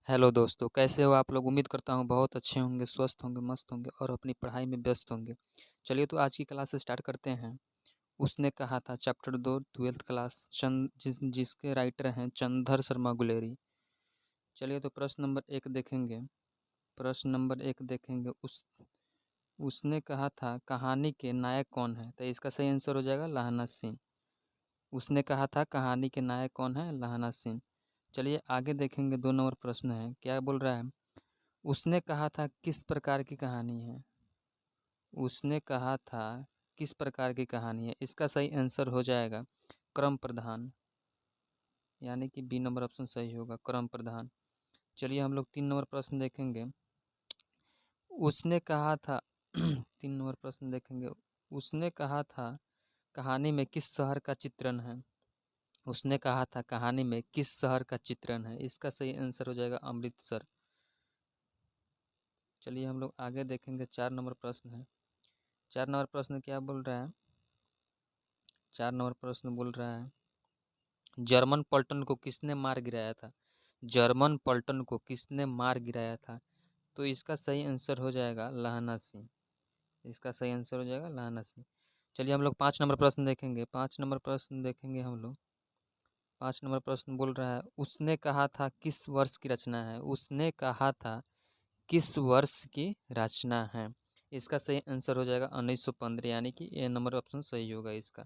Hello दोस्तों, कैसे हो आप लोग? उम्मीद करता हूँ बहुत अच्छे होंगे, स्वस्थ होंगे, मस्त होंगे और अपनी पढ़ाई में व्यस्त होंगे। चलिए तो आज की क्लास स्टार्ट करते हैं। उसने कहा था चैप्टर 2 ट्वेल्थ क्लास जिसके राइटर हैं चंदर शर्मा गुलेरी। चलिए तो प्रश्न नंबर 1 देखेंगे। प्रश्न नंबर 1 देखेंगे। उसने कहा था कहानी के नायक कौन है? तो इसका सही आंसर हो जाएगा लाहना सिंह। उसने कहा था कहानी के नायक कौन है? लाहना सिंह। चलिए आगे देखेंगे। 2 नंबर प्रश्न है, क्या बोल रहा है? उसने कहा था किस प्रकार की कहानी है? उसने कहा था किस प्रकार की कहानी है? इसका सही आंसर हो जाएगा क्रम प्रधान, यानी कि बी नंबर ऑप्शन सही होगा, क्रम प्रधान। चलिए हम लोग 3 नंबर प्रश्न देखेंगे। उसने कहा था 3 नंबर प्रश्न देखेंगे। उसने कहा था कहानी में किस शहर का चित्रण है? उसने कहा था कहानी में किस शहर का चित्रण है? इसका सही आंसर हो जाएगा अमृतसर। चलिए हम लोग आगे देखेंगे। 4 नंबर प्रश्न है। 4 नंबर प्रश्न क्या बोल रहा है? 4 नंबर प्रश्न बोल रहा है जर्मन पलटन को किसने मार गिराया था? जर्मन पलटन को किसने मार गिराया था? तो इसका सही आंसर हो जाएगा लाहना सिंह। इसका सही आंसर हो जाएगा लाहना सिंह। चलिए हम लोग 5 नंबर प्रश्न देखेंगे। 5 नंबर प्रश्न देखेंगे हम लोग। 5 नंबर प्रश्न बोल रहा है उसने कहा था किस वर्ष की रचना है? उसने कहा था किस वर्ष की रचना है? इसका सही आंसर हो जाएगा 1915, यानी कि ए नंबर ऑप्शन सही होगा इसका।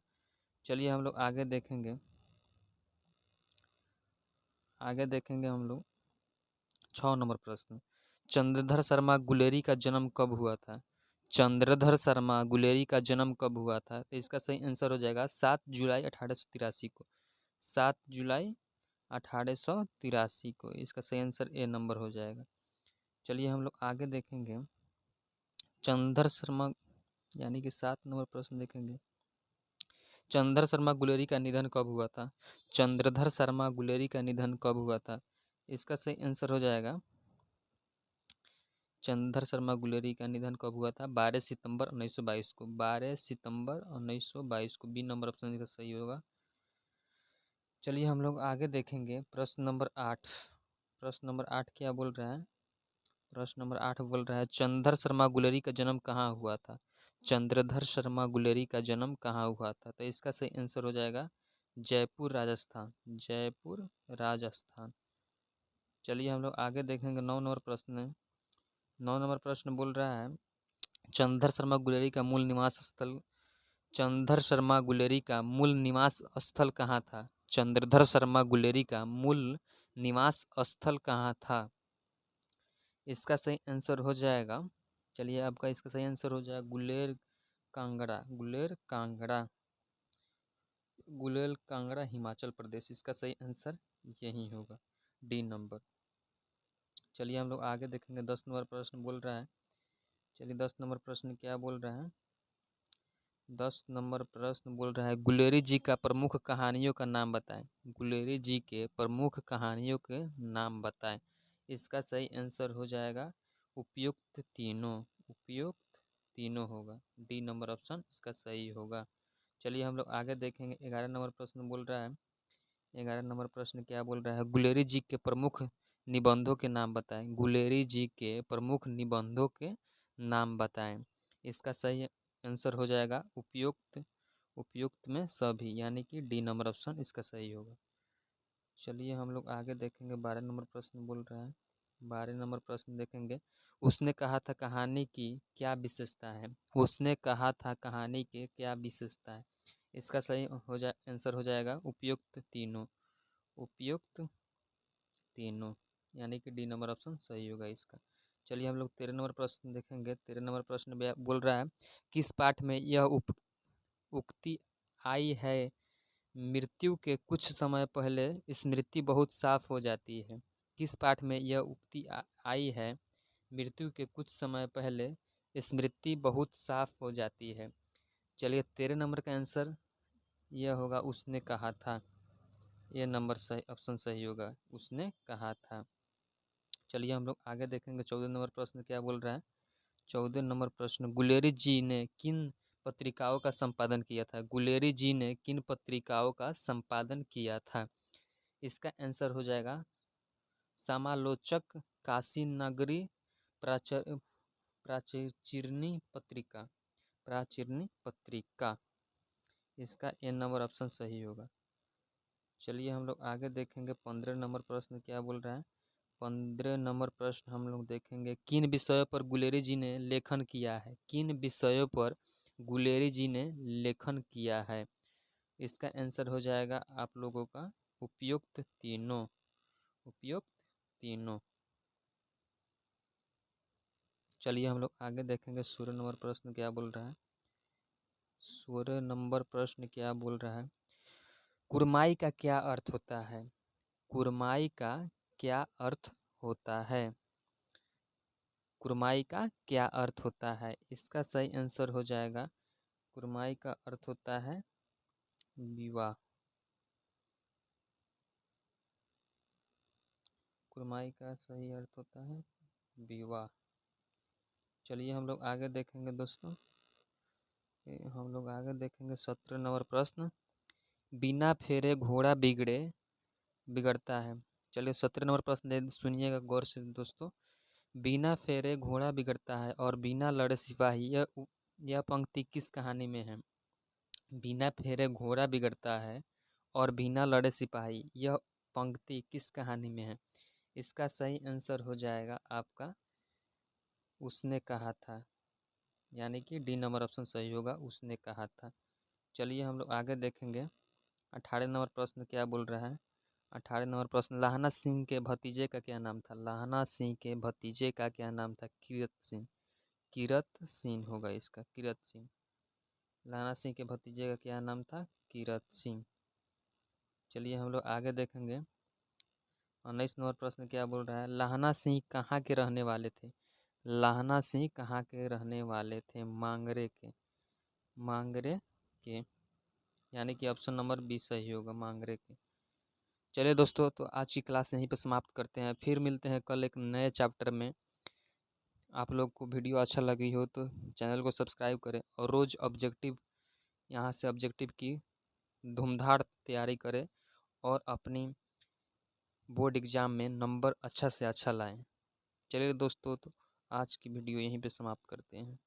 चलिए हम लोग आगे देखेंगे। आगे देखेंगे हम लोग 6 नंबर प्रश्न। चंद्रधर शर्मा गुलेरी का जन्म कब हुआ था? चंद्रधर शर्मा गुलेरी का जन्म कब हुआ था? तो इसका सही आंसर हो जाएगा 7 जुलाई 1883 को। 7 जुलाई 1883 को। इसका सही आंसर ए नंबर हो जाएगा। चलिए हम लोग आगे देखेंगे। चंद्रधर शर्मा, यानी कि 7 नंबर प्रश्न देखेंगे। चंद्रधर शर्मा गुलेरी का निधन कब हुआ था? चंद्रधर शर्मा गुलेरी का निधन कब हुआ था? इसका सही आंसर हो जाएगा चंद्रधर शर्मा गुलेरी का निधन कब हुआ था? 12 सितंबर 1922 को। 12 सितंबर 1922 को। बी नंबर ऑप्शन इसका सही होगा। चलिए हम लोग आगे देखेंगे। प्रश्न नंबर 8। प्रश्न नंबर 8 क्या बोल रहा है? प्रश्न नंबर 8 बोल रहा है चंद्रधर शर्मा गुलेरी का जन्म कहाँ हुआ था? चंद्रधर शर्मा गुलेरी का जन्म कहाँ हुआ था? तो इसका सही आंसर हो जाएगा जयपुर राजस्थान। जयपुर राजस्थान। चलिए हम लोग आगे देखेंगे। 9 नंबर प्रश्न है। 9 नंबर प्रश्न बोल रहा है चंद्रधर शर्मा गुलेरी का मूल निवास स्थल। चंद्रधर शर्मा गुलेरी का मूल निवास स्थल कहाँ था? चंद्रधर शर्मा गुलेरी का मूल निवास स्थल कहाँ था? इसका सही आंसर हो जाएगा, चलिए आपका इसका सही आंसर हो जाएगा गुलेर कांगड़ा। गुलेर कांगड़ा। गुलेर कांगड़ा हिमाचल प्रदेश। इसका सही आंसर यही होगा, डी नंबर। चलिए हम लोग आगे देखेंगे। 10 नंबर प्रश्न बोल रहा है। चलिए 10 नंबर प्रश्न क्या बोल रहा है? 10 नंबर प्रश्न बोल रहा है गुलेरी जी का प्रमुख कहानियों का नाम बताएं। गुलेरी जी के प्रमुख कहानियों के नाम बताएं। इसका सही आंसर हो जाएगा उपयुक्त तीनों। उपयुक्त तीनों होगा, डी नंबर ऑप्शन इसका सही होगा। चलिए हम लोग आगे देखेंगे। 11 नंबर प्रश्न बोल रहा है। 11 नंबर प्रश्न क्या बोल रहा है? गुलेरी जी के प्रमुख निबंधों के नाम बताएं। गुलेरी जी के प्रमुख निबंधों के नाम बताएं। इसका सही आंसर हो जाएगा उपयुक्त। उपयुक्त में सभी, यानी कि डी नंबर ऑप्शन इसका सही होगा। चलिए हम लोग आगे देखेंगे। 12 नंबर प्रश्न बोल रहा है। 12 नंबर प्रश्न देखेंगे। उसने कहा था कहानी की क्या विशेषता है? उसने कहा था कहानी के क्या विशेषता है? इसका सही हो जाए आंसर हो जाएगा उपयुक्त तीनों। उपयुक्त तीनों, यानी कि डी नंबर ऑप्शन सही होगा इसका। चलिए हम लोग 13 नंबर प्रश्न देखेंगे। 13 नंबर प्रश्न बोल रहा है किस पाठ में यह उक्ति आई है? मृत्यु के कुछ समय पहले स्मृति बहुत साफ हो जाती है। किस पाठ में यह उक्ति आई है? मृत्यु के कुछ समय पहले स्मृति बहुत साफ हो जाती है। चलिए 13 नंबर का आंसर यह होगा उसने कहा था। ये नंबर सही ऑप्शन सही होगा, उसने कहा था। चलिए हम लोग आगे देखेंगे। 14 नंबर प्रश्न क्या बोल रहा है? 14 नंबर प्रश्न गुलेरी जी ने किन पत्रिकाओं का संपादन किया था? गुलेरी जी ने किन पत्रिकाओं का संपादन किया था? इसका आंसर हो जाएगा समालोचक काशी नगरी प्राचीरनी पत्रिका। इसका ए नंबर ऑप्शन सही होगा। चलिए हम लोग आगे देखेंगे 15 नंबर प्रश्न क्या बोल रहा है। 15 नंबर प्रश्न हम लोग देखेंगे, किन विषयों पर गुलेरी जी ने लेखन किया है। किन विषयों पर गुलेरी जी ने लेखन किया है। इसका आंसर हो जाएगा आप लोगों का उपयुक्त तीनों। उपयुक्त तीनों। चलिए हम लोग आगे देखेंगे 16 नंबर प्रश्न क्या बोल रहा है। 16 नंबर प्रश्न क्या बोल रहा है, कुरमाई का क्या अर्थ होता है। कुरमाई का क्या अर्थ होता है। कुरमाई का क्या अर्थ होता है। इसका सही आंसर हो जाएगा, कुरमाई का अर्थ होता है विवाह। कुरमाई का सही अर्थ होता है विवाह। चलिए हम लोग आगे देखेंगे दोस्तों। हम लोग आगे देखेंगे 17 नंबर प्रश्न, बिना फेरे घोड़ा बिगड़ता है। चलिए 17 नंबर प्रश्न सुनिएगा गौर से दोस्तों। बिना फेरे घोड़ा बिगड़ता है और बिना लड़े सिपाही, यह पंक्ति किस कहानी में है। बिना फेरे घोड़ा बिगड़ता है और बिना लड़े सिपाही, यह पंक्ति किस कहानी में है। इसका सही आंसर हो जाएगा आपका उसने कहा था, यानी कि डी नंबर ऑप्शन सही होगा, उसने कहा था। चलिए हम लोग आगे देखेंगे 18 नंबर प्रश्न क्या बोल रहा है। 18 नंबर प्रश्न, लाहना सिंह के भतीजे का क्या नाम था। लाहना सिंह के भतीजे का क्या नाम था। किरत सिंह। किरत सिंह होगा इसका, किरत सिंह। लाहना सिंह के भतीजे का क्या नाम था, किरत सिंह। चलिए हम लोग आगे देखेंगे 19 नंबर प्रश्न क्या बोल रहा है, लाहना सिंह कहाँ के रहने वाले थे। लाहना सिंह कहाँ के रहने वाले थे, मांगरे के। मांगरे के, यानी कि ऑप्शन नंबर बी सही होगा, मांगरे के। चलिए दोस्तों, तो आज की क्लास यहीं पर समाप्त करते हैं, फिर मिलते हैं कल एक नए चैप्टर में। आप लोग को वीडियो अच्छा लगी हो तो चैनल को सब्सक्राइब करें और रोज़ ऑब्जेक्टिव, यहाँ से ऑब्जेक्टिव की धूमधार तैयारी करें और अपनी बोर्ड एग्ज़ाम में नंबर अच्छा से अच्छा लाएं। चलिए दोस्तों, तो आज की वीडियो यहीं पे समाप्त करते हैं।